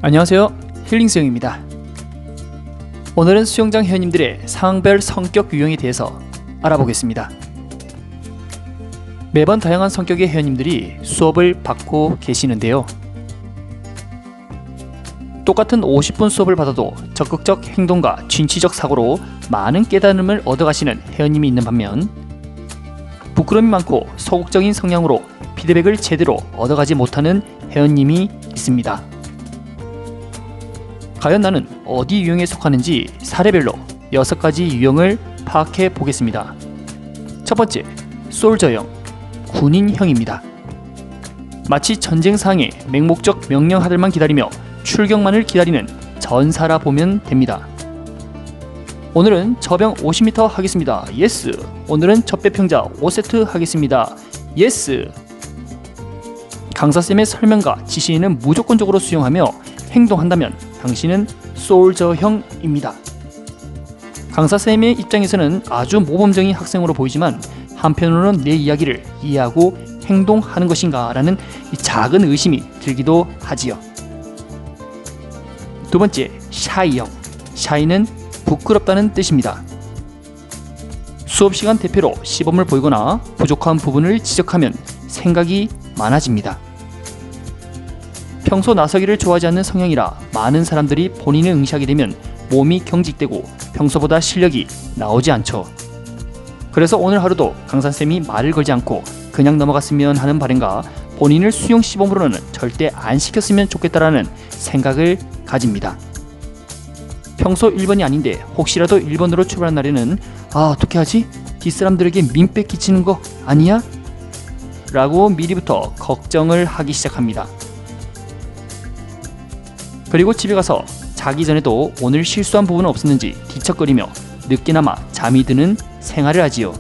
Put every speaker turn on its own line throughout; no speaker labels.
안녕하세요, 힐링수영입니다. 오늘은 수영장 회원님들의 상황별 성격 유형에 대해서 알아보겠습니다. 매번 다양한 성격의 회원님들이 수업을 받고 계시는데요, 똑같은 50분 수업을 받아도 적극적 행동과 진취적 사고로 많은 깨달음을 얻어가시는 회원님이 있는 반면, 부끄러움이 많고 소극적인 성향으로 피드백을 제대로 얻어가지 못하는 회원님이 있습니다. 과연 나는 어디 유형에 속하는지 사례별로 6가지 유형을 파악해 보겠습니다. 첫 번째, 솔저형, 군인형입니다. 마치 전쟁 상황에 맹목적 명령 하들만 기다리며 출격만을 기다리는 전사라 보면 됩니다. 오늘은 저병 50m 하겠습니다. 예스. 오늘은 접배평자 5세트 하겠습니다. 예스. 강사쌤의 설명과 지시에는 무조건적으로 수용하며 행동한다면 당신은 솔저형입니다. 강사쌤의 입장에서는 아주 모범적인 학생으로 보이지만 한편으로는 내 이야기를 이해하고 행동하는 것인가 라는 작은 의심이 들기도 하지요. 두 번째, 샤이형. 샤이는 부끄럽다는 뜻입니다. 수업시간 대표로 시범을 보이거나 부족한 부분을 지적하면 생각이 많아집니다. 평소 나서기를 좋아하지 않는 성향이라 많은 사람들이 본인을 응시하게 되면 몸이 경직되고 평소보다 실력이 나오지 않죠. 그래서 오늘 하루도 강사쌤이 말을 걸지 않고 그냥 넘어갔으면 하는 바람과 본인을 수영 시범으로는 절대 안 시켰으면 좋겠다라는 생각을 가집니다. 평소 1번이 아닌데 혹시라도 1번으로 출발한 날에는 어떻게 하지? 뒷사람들에게 민폐 끼치는 거 아니야? 라고 미리부터 걱정을 하기 시작합니다. 그리고 집에 가서 자기 전에도 오늘 실수한 부분은 없었는지 뒤척거리며 늦게나마 잠이 드는 생활을 하지요.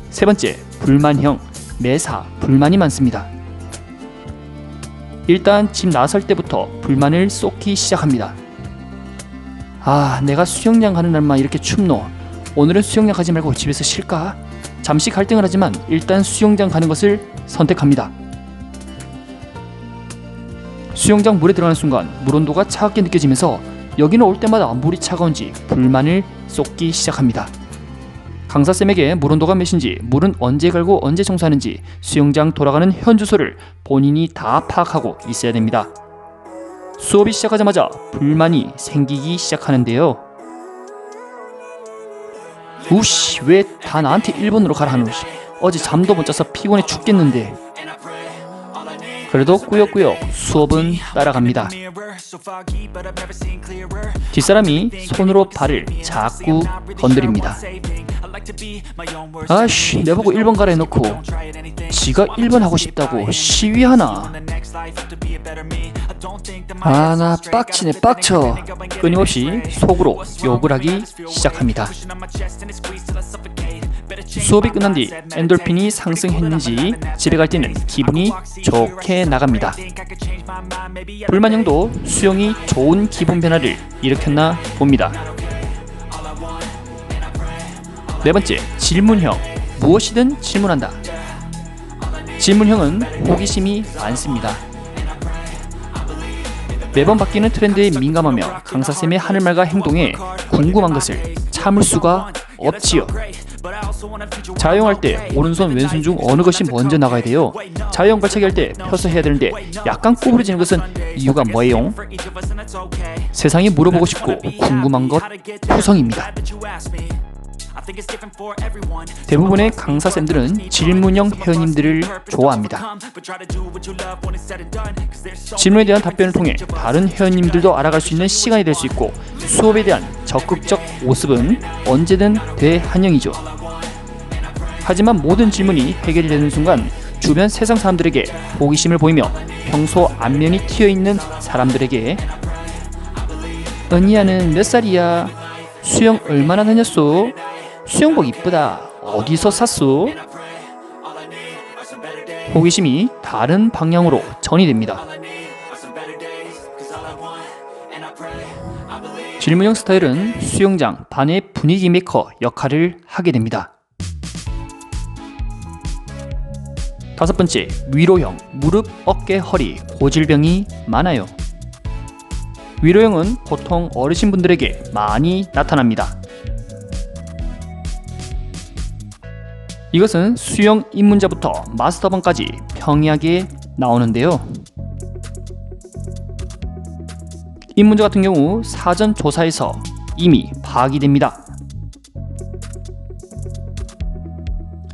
세 번째, 불만형, 매사 불만이 많습니다. 일단 집 나설 때부터 불만을 쏟기 시작합니다. 내가 수영장 가는 날만 이렇게 춥노. 오늘은 수영장 가지 말고 집에서 쉴까? 잠시 갈등을 하지만 일단 수영장 가는 것을 선택합니다. 수영장 물에 들어가는 순간 물 온도가 차갑게 느껴지면서 여기는 올 때마다 물이 차가운지 불만을 쏟기 시작합니다. 강사쌤에게 물 온도가 몇인지, 물은 언제 갈고 언제 청소하는지, 수영장 돌아가는 현 주소를 본인이 다 파악하고 있어야 됩니다. 수업이 시작하자마자 불만이 생기기 시작하는데요. 우씨, 왜 다 나한테 1번으로 가라 하노. 어제 잠도 못 자서 피곤해 죽겠는데. 그래도 꾸역꾸역 수업은 따라갑니다. 뒷사람이 손으로 발을 자꾸 건드립니다. 아씨, 내보고 1번 가라 해놓고 지가 1번 하고 싶다고 시위하나. 나 빡치네 빡쳐. 끊임없이 속으로 욕을 하기 시작합니다. 수업이 끝난 뒤 엔돌핀이 상승했는지 집에 갈 때는 기분이 좋게 나갑니다. 불만형도 수영이 좋은 기분 변화를 일으켰나 봅니다. 네 번째, 질문형, 무엇이든 질문한다. 질문형은 호기심이 많습니다. 매번 바뀌는 트렌드에 민감하며 강사쌤의 하는 말과 행동에 궁금한 것을 참을 수가 없지요. 자유형 할 때 오른손 왼손 중 어느 것이 먼저 나가야 돼요. 자유형 발차기 할 때 펴서 해야 되는데 약간 구부러지는 것은 이유가 뭐예요? 세상에 물어보고 싶고 궁금한 것 투성입니다. 대부분의 강사쌤들은 질문형 회원님들을 좋아합니다. 질문에 대한 답변을 통해 다른 회원님들도 알아갈 수 있는 시간이 될 수 있고 수업에 대한 적극적 모습은 언제든 대환영이죠. 하지만 모든 질문이 해결이 되는 순간 주변 세상 사람들에게 호기심을 보이며 평소 안면이 튀어있는 사람들에게 언니야는 몇 살이야? 수영 얼마나 다녔어? 수영복 이쁘다. 어디서 샀어? 호기심이 다른 방향으로 전이 됩니다. 질문형 스타일은 수영장 반의 분위기 메이커 역할을 하게 됩니다. 다섯 번째, 위로형, 무릎, 어깨, 허리, 고질병이 많아요. 위로형은 보통 어르신분들에게 많이 나타납니다. 이것은 수영 입문자부터 마스터반까지 평이하게 나오는데요. 입문자 같은 경우 사전 조사에서 이미 파악이 됩니다.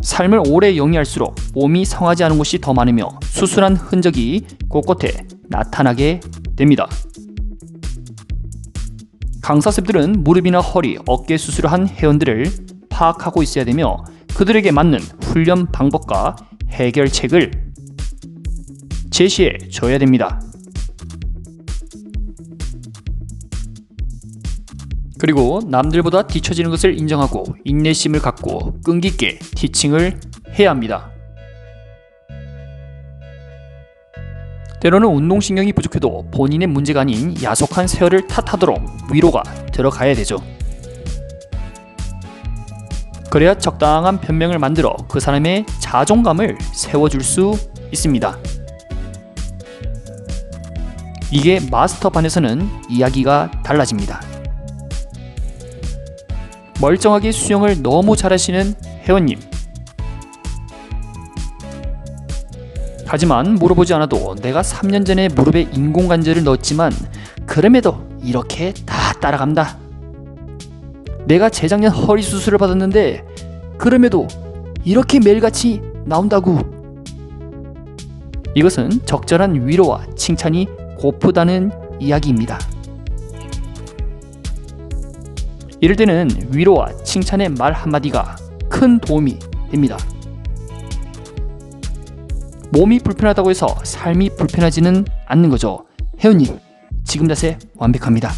삶을 오래 영위할수록 몸이 성하지 않은 곳이 더 많으며 수술한 흔적이 곳곳에 나타나게 됩니다. 강사쌤들은 무릎이나 허리, 어깨 수술을 한 회원들을 파악하고 있어야 되며 그들에게 맞는 훈련 방법과 해결책을 제시해 줘야 됩니다. 그리고 남들보다 뒤처지는 것을 인정하고 인내심을 갖고 끈기 있게 티칭을 해야 합니다. 때로는 운동신경이 부족해도 본인의 문제가 아닌 야속한 세월을 탓하도록 위로가 들어가야 되죠. 그래야 적당한 변명을 만들어 그 사람의 자존감을 세워줄 수 있습니다. 이게 마스터반에서는 이야기가 달라집니다. 멀쩡하게 수영을 너무 잘하시는 회원님, 하지만 물어보지 않아도 내가 3년 전에 무릎에 인공관절을 넣었지만 그럼에도 이렇게 다 따라간다. 내가 재작년 허리 수술을 받았는데 그럼에도 이렇게 매일같이 나온다고. 이것은 적절한 위로와 칭찬이 고프다는 이야기입니다. 이럴 때는 위로와 칭찬의 말 한마디가 큰 도움이 됩니다. 몸이 불편하다고 해서 삶이 불편하지는 않는 거죠. 회원님, 지금 자세 완벽합니다.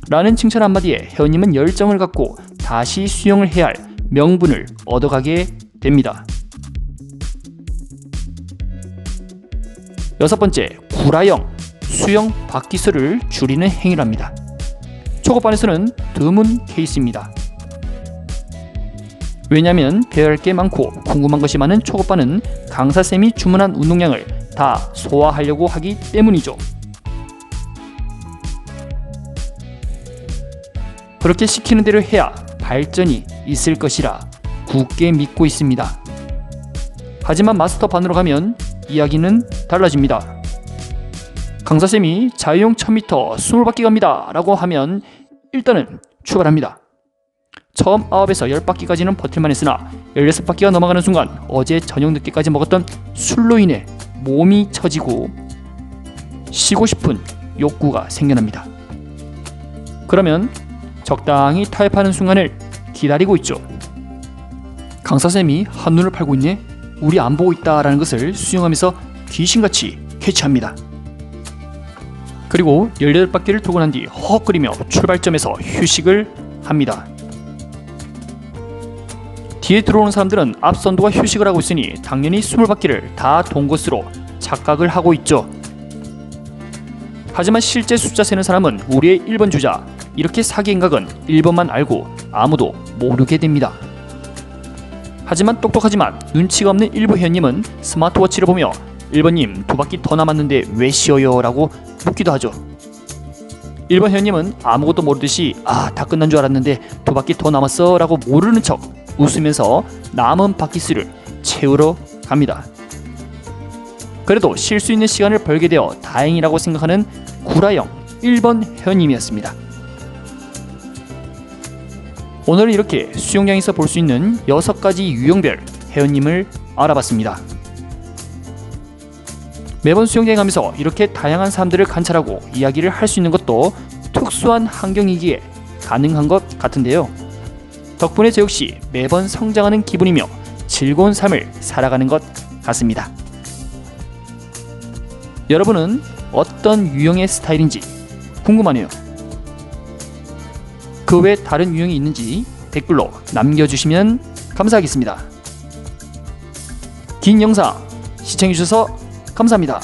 라는 칭찬 한마디에 회원님은 열정을 갖고 다시 수영을 해야 할 명분을 얻어가게 됩니다. 6번째, 구라형 수영 바퀴수를 줄이는 행위랍니다. 초급반에서는 드문 케이스입니다. 왜냐하면 배워야 할 게 많고 궁금한 것이 많은 초급반은 강사쌤이 주문한 운동량을 다 소화하려고 하기 때문이죠. 그렇게 시키는 대로 해야 발전이 있을 것이라 굳게 믿고 있습니다. 하지만 마스터반으로 가면 이야기는 달라집니다. 강사쌤이 자유형 1000m 20바퀴 갑니다 라고 하면 일단은 출발합니다. 처음 9에서 10바퀴까지는 버틸만 했으나 16바퀴가 넘어가는 순간 어제 저녁 늦게까지 먹었던 술로 인해 몸이 처지고 쉬고 싶은 욕구가 생겨납니다. 그러면 적당히 타협하는 순간을 기다리고 있죠. 강사쌤이 한눈을 팔고 있네? 우리 안 보고 있다 라는 것을 수영하면서 귀신같이 캐치합니다. 그리고 18바퀴를 돌고 난 뒤 허헉거리며 출발점에서 휴식을 합니다. 뒤에 들어오는 사람들은 앞선두가 휴식을 하고 있으니 당연히 20바퀴를 다 돈 것으로 착각을 하고 있죠. 하지만 실제 숫자 세는 사람은 우리의 1번 주자, 이렇게 사기행각은 1번만 알고 아무도 모르게 됩니다. 하지만 똑똑하지만 눈치가 없는 일부 회원님은 스마트워치를 보며 1번님 2바퀴 더 남았는데 왜 쉬어요? 라고 묻기도 하죠. 1번 회원님은 아무것도 모르듯이 다 끝난 줄 알았는데 2바퀴 더 남았어 라고 모르는 척 웃으면서 남은 바퀴수를 채우러 갑니다. 그래도 쉴 수 있는 시간을 벌게 되어 다행이라고 생각하는 구라형 1번 회원님이었습니다. 오늘은 이렇게 수영장에서 볼 수 있는 6가지 유형별 회원님을 알아봤습니다. 매번 수영장에 가면서 이렇게 다양한 사람들을 관찰하고 이야기를 할 수 있는 것도 특수한 환경이기에 가능한 것 같은데요. 덕분에 저 역시 매번 성장하는 기분이며 즐거운 삶을 살아가는 것 같습니다. 여러분은 어떤 유형의 스타일인지 궁금하네요. 그 외에 다른 유형이 있는지 댓글로 남겨주시면 감사하겠습니다. 긴 영상 시청해주셔서 감사합니다.